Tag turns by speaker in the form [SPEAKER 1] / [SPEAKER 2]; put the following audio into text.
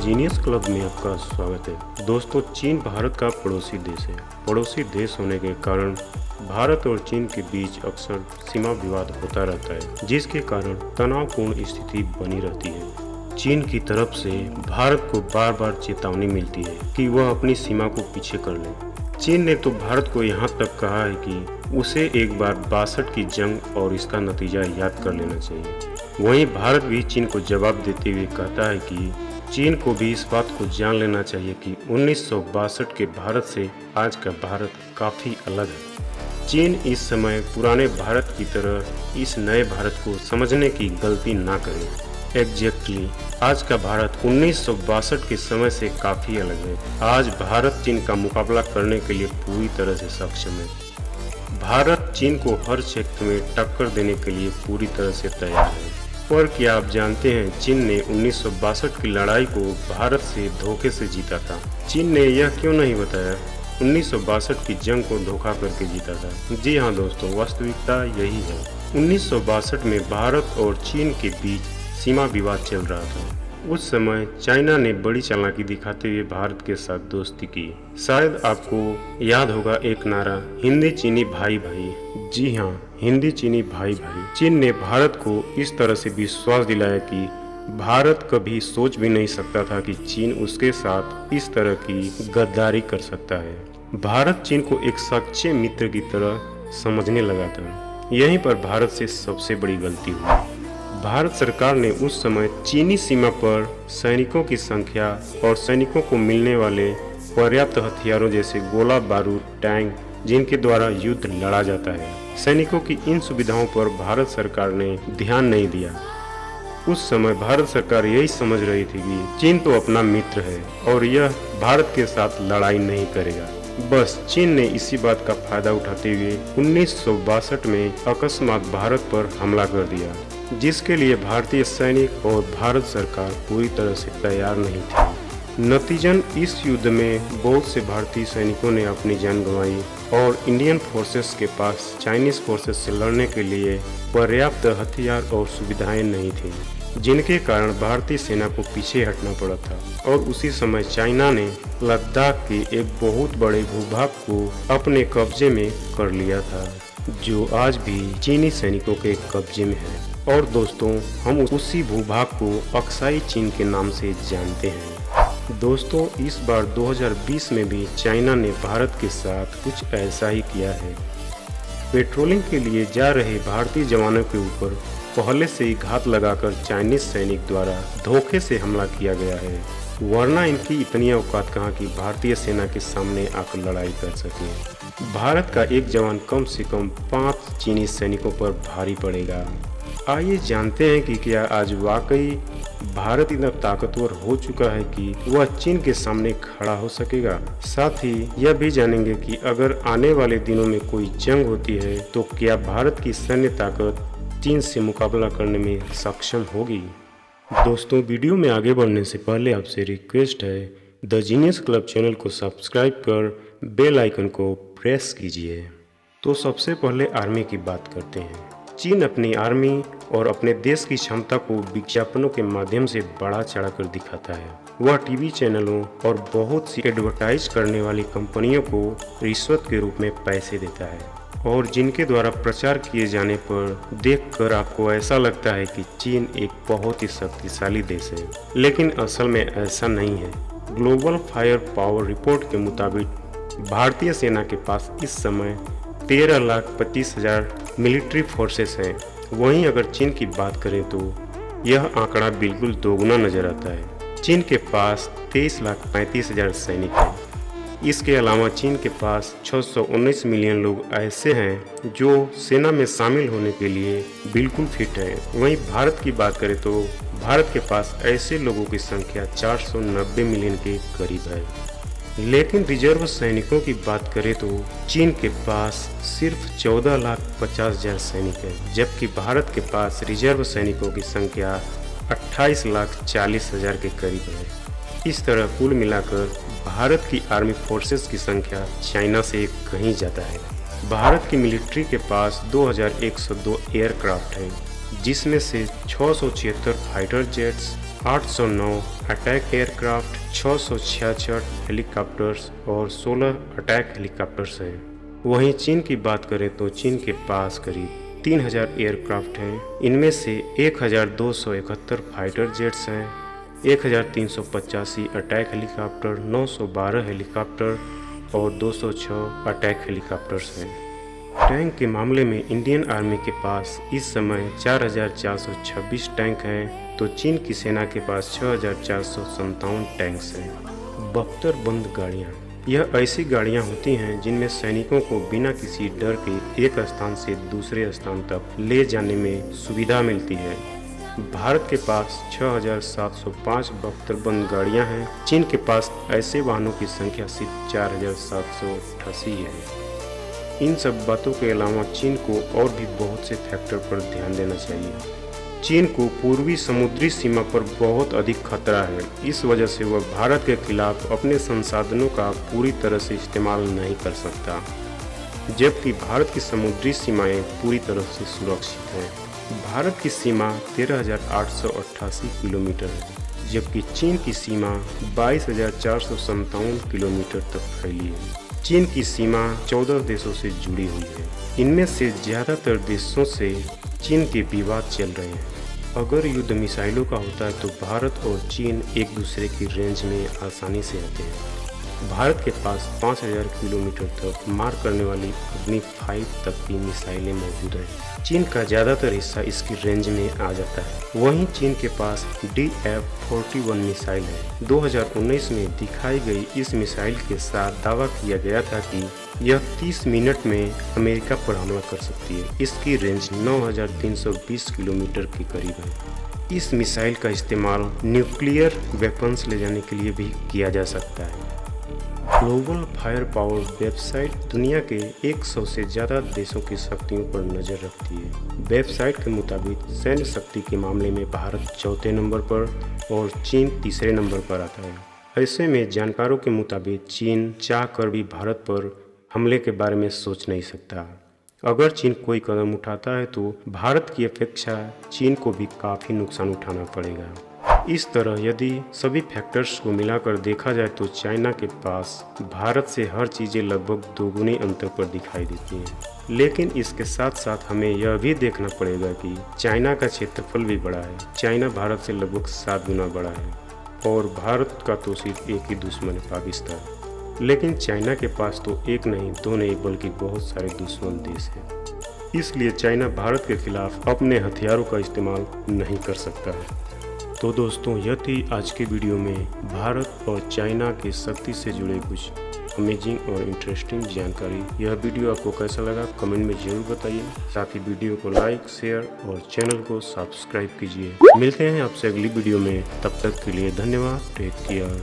[SPEAKER 1] Genius club में आपका स्वागत है। दोस्तों, चीन भारत का पड़ोसी देश है। पड़ोसी देश होने के कारण भारत और चीन के बीच अक्सर सीमा विवाद होता रहता है, जिसके कारण तनावपूर्ण स्थिति बनी रहती है। चीन की तरफ से भारत को बार बार चेतावनी मिलती है कि वह अपनी सीमा को पीछे कर ले। चीन ने तो भारत को यहाँ तक कहा है कि उसे एक बार 62 की जंग और इसका नतीजा याद कर लेना चाहिए। वहीं भारत भी चीन को जवाब देते हुए कहता है कि चीन को भी इस बात को जान लेना चाहिए कि 1962 के भारत से आज का भारत काफ़ी अलग है। चीन इस समय पुराने भारत की तरह इस नए भारत को समझने की गलती ना करे। एग्जैक्टली आज का भारत 1962 के समय से काफ़ी अलग है। आज भारत चीन का मुकाबला करने के लिए पूरी तरह से सक्षम है। भारत चीन को हर क्षेत्र में टक्कर देने के लिए पूरी तरह से तैयार है। पर क्या आप जानते हैं, चीन ने 1962 की लड़ाई को भारत से धोखे से जीता था। चीन ने यह क्यों नहीं बताया 1962 की जंग को धोखा करके जीता था? जी हाँ दोस्तों, वास्तविकता यही है। 1962 में भारत और चीन के बीच सीमा विवाद चल रहा था। उस समय चाइना ने बड़ी चालाकी दिखाते हुए भारत के साथ दोस्ती की। शायद आपको याद होगा एक नारा, हिंदी चीनी भाई भाई। जी हाँ, हिंदी चीनी भाई भाई। चीन ने भारत को इस तरह से विश्वास दिलाया कि भारत कभी सोच भी नहीं सकता था कि चीन उसके साथ इस तरह की गद्दारी कर सकता है। भारत चीन को एक सच्चे मित्र की तरह समझने लगा था। यहीं पर भारत से सबसे बड़ी गलती हुई। भारत सरकार ने उस समय चीनी सीमा पर सैनिकों की संख्या और सैनिकों को मिलने वाले पर्याप्त हथियारों जैसे गोला बारूद, टैंक, जिनके द्वारा युद्ध लड़ा जाता है, सैनिकों की इन सुविधाओं पर भारत सरकार ने ध्यान नहीं दिया। उस समय भारत सरकार यही समझ रही थी कि चीन तो अपना मित्र है और यह भारत के साथ लड़ाई नहीं करेगा। बस चीन ने इसी बात का फायदा उठाते हुए 1962 में अकस्मात भारत पर हमला कर दिया, जिसके लिए भारतीय सैनिक और भारत सरकार पूरी तरह से तैयार नहीं थी। नतीजन इस युद्ध में बहुत से भारतीय सैनिकों ने अपनी जान गंवाई और इंडियन फोर्सेस के पास चाइनीज फोर्सेस से लड़ने के लिए पर्याप्त हथियार और सुविधाएं नहीं थी, जिनके कारण भारतीय सेना को पीछे हटना पड़ा था। और उसी समय चाइना ने लद्दाख के एक बहुत बड़े भूभाग को अपने कब्जे में कर लिया था, जो आज भी चीनी सैनिकों के कब्जे में है। और दोस्तों, हम उसी भूभाग को अक्साई चीन के नाम से जानते हैं। दोस्तों, इस बार 2020 में भी चाइना ने भारत के साथ कुछ ऐसा ही किया है। पेट्रोलिंग के लिए जा रहे भारतीय जवानों के ऊपर पहले से ही घात लगाकर चाइनीज सैनिक द्वारा धोखे से हमला किया गया है, वरना इनकी इतनी औकात कहाँ कि भारतीय सेना के सामने आकर लड़ाई कर सके। भारत का एक जवान कम से कम 5 चीनी सैनिकों पर भारी पड़ेगा। आइए जानते हैं कि क्या आज वाकई भारत इतना ताकतवर हो चुका है कि वह चीन के सामने खड़ा हो सकेगा। साथ ही यह भी जानेंगे कि अगर आने वाले दिनों में कोई जंग होती है तो क्या भारत की सैन्य ताकत चीन से मुकाबला करने में सक्षम होगी। दोस्तों, वीडियो में आगे बढ़ने से पहले आपसे रिक्वेस्ट है, द जीनियस क्लब चैनल को सब्सक्राइब कर बेल आइकन को प्रेस कीजिए। तो सबसे पहले आर्मी की बात करते हैं। चीन अपनी आर्मी और अपने देश की क्षमता को विज्ञापनों के माध्यम से बढ़ा चढ़ाकर दिखाता है। वह टीवी चैनलों और बहुत सी एडवर्टाइज करने वाली कंपनियों को रिश्वत के रूप में पैसे देता है, और जिनके द्वारा प्रचार किए जाने पर देखकर आपको ऐसा लगता है कि चीन एक बहुत ही शक्तिशाली देश है, लेकिन असल में ऐसा नहीं है। ग्लोबल फायर पावर रिपोर्ट के मुताबिक भारतीय सेना के पास इस समय 13,25,000 मिलिट्री फोर्सेस हैं। वहीं अगर चीन की बात करें तो यह आंकड़ा बिल्कुल दोगुना नजर आता है। चीन के पास 23,35,000 सैनिक हैं। इसके अलावा चीन के पास 619 मिलियन लोग ऐसे हैं जो सेना में शामिल होने के लिए बिल्कुल फिट हैं। वहीं भारत की बात करें तो भारत के पास ऐसे लोगों की संख्या 490 मिलियन के करीब है। लेकिन रिजर्व सैनिकों की बात करें तो चीन के पास सिर्फ 14,50,000 सैनिक हैं, जबकि भारत के पास रिजर्व सैनिकों की संख्या 28,40,000 के करीब है। इस तरह कुल मिलाकर भारत की आर्मी फोर्सेस की संख्या चाइना से कहीं ज़्यादा है। भारत की मिलिट्री के पास 2,102 एयरक्राफ्ट हैं, जिसमें से 676 fighter jets, 809 attack aircraft, 666 helicopters और 16 अटैक हेलीकॉप्टर्स हैं। वहीं चीन की बात करें तो चीन के पास करीब 3000 एयरक्राफ्ट हैं। इनमें से 1271 फाइटर जेट्स हैं, 1385 अटैक हेलीकॉप्टर, 912 हेलीकॉप्टर और 206 अटैक हेलीकॉप्टर्स हैं। टैंक के मामले में इंडियन आर्मी के पास इस समय 4426 टैंक हैं, तो चीन की सेना के पास 6457 टैंक्स हैं। बख्तर बंद गाड़ियाँ, यह ऐसी गाड़ियाँ होती हैं जिनमें सैनिकों को बिना किसी डर के एक स्थान से दूसरे स्थान तक ले जाने में सुविधा मिलती है। भारत के पास 6705 बख्तरबंद गाड़ियाँ हैं। चीन के पास ऐसे वाहनों की संख्या सिर्फ 4788 है। इन सब बातों के अलावा चीन को और भी बहुत से फैक्टर पर ध्यान देना चाहिए। चीन को पूर्वी समुद्री सीमा पर बहुत अधिक खतरा है। इस वजह से वह भारत के खिलाफ अपने संसाधनों का पूरी तरह से इस्तेमाल नहीं कर सकता, जबकि भारत की समुद्री सीमाएं पूरी तरह से सुरक्षित हैं। भारत की सीमा 13,888 किलोमीटर है, जबकि चीन की सीमा 22,457 किलोमीटर तक फैली है। चीन की सीमा 14 देशों से जुड़ी हुई है। इनमें से ज़्यादातर देशों से चीन के विवाद चल रहे हैं। अगर युद्ध मिसाइलों का होता है तो भारत और चीन एक दूसरे की रेंज में आसानी से आते हैं। भारत के पास 5000 किलोमीटर तक मार करने वाली अग्नि 5 तक की मिसाइलें मौजूद हैं। चीन का ज़्यादातर हिस्सा इसकी रेंज में आ जाता है। वहीं चीन के पास DF-41 मिसाइल है। 2019 में दिखाई गई इस मिसाइल के साथ दावा किया गया था कि यह 30 मिनट में अमेरिका पर हमला कर सकती है। इसकी रेंज 9320 किलोमीटर के करीब है। इस मिसाइल का इस्तेमाल न्यूक्लियर वेपन्स ले जाने के लिए भी किया जा सकता है। ग्लोबल फायर पावर वेबसाइट दुनिया के 100 से ज़्यादा देशों की शक्तियों पर नज़र रखती है। वेबसाइट के मुताबिक सैन्य शक्ति के मामले में भारत चौथे नंबर पर और चीन तीसरे नंबर पर आता है। ऐसे में जानकारों के मुताबिक चीन चाह कर भी भारत पर हमले के बारे में सोच नहीं सकता। अगर चीन कोई कदम उठाता है तो भारत की अपेक्षा चीन को भी काफ़ी नुकसान उठाना पड़ेगा। इस तरह यदि सभी फैक्टर्स को मिलाकर देखा जाए तो चाइना के पास भारत से हर चीज़ें लगभग दोगुनी अंतर पर दिखाई देती हैं। लेकिन इसके साथ साथ हमें यह भी देखना पड़ेगा कि चाइना का क्षेत्रफल भी बड़ा है। चाइना भारत से लगभग 7 गुना बड़ा है और भारत का तो सिर्फ एक ही दुश्मन है, पाकिस्तान। लेकिन चाइना के पास तो एक नहीं, दो नहीं, बल्कि बहुत सारे दुश्मन देश हैं। इसलिए चाइना भारत के खिलाफ अपने हथियारों का इस्तेमाल नहीं कर सकता है। तो दोस्तों, यह थी आज के वीडियो में भारत और चाइना की शक्ति से जुड़े कुछ अमेजिंग और इंटरेस्टिंग जानकारी। यह वीडियो आपको कैसा लगा कमेंट में ज़रूर बताइए। साथ ही वीडियो को लाइक, शेयर और चैनल को सब्सक्राइब कीजिए। मिलते हैं आपसे अगली वीडियो में, तब तक के लिए धन्यवाद। Take care.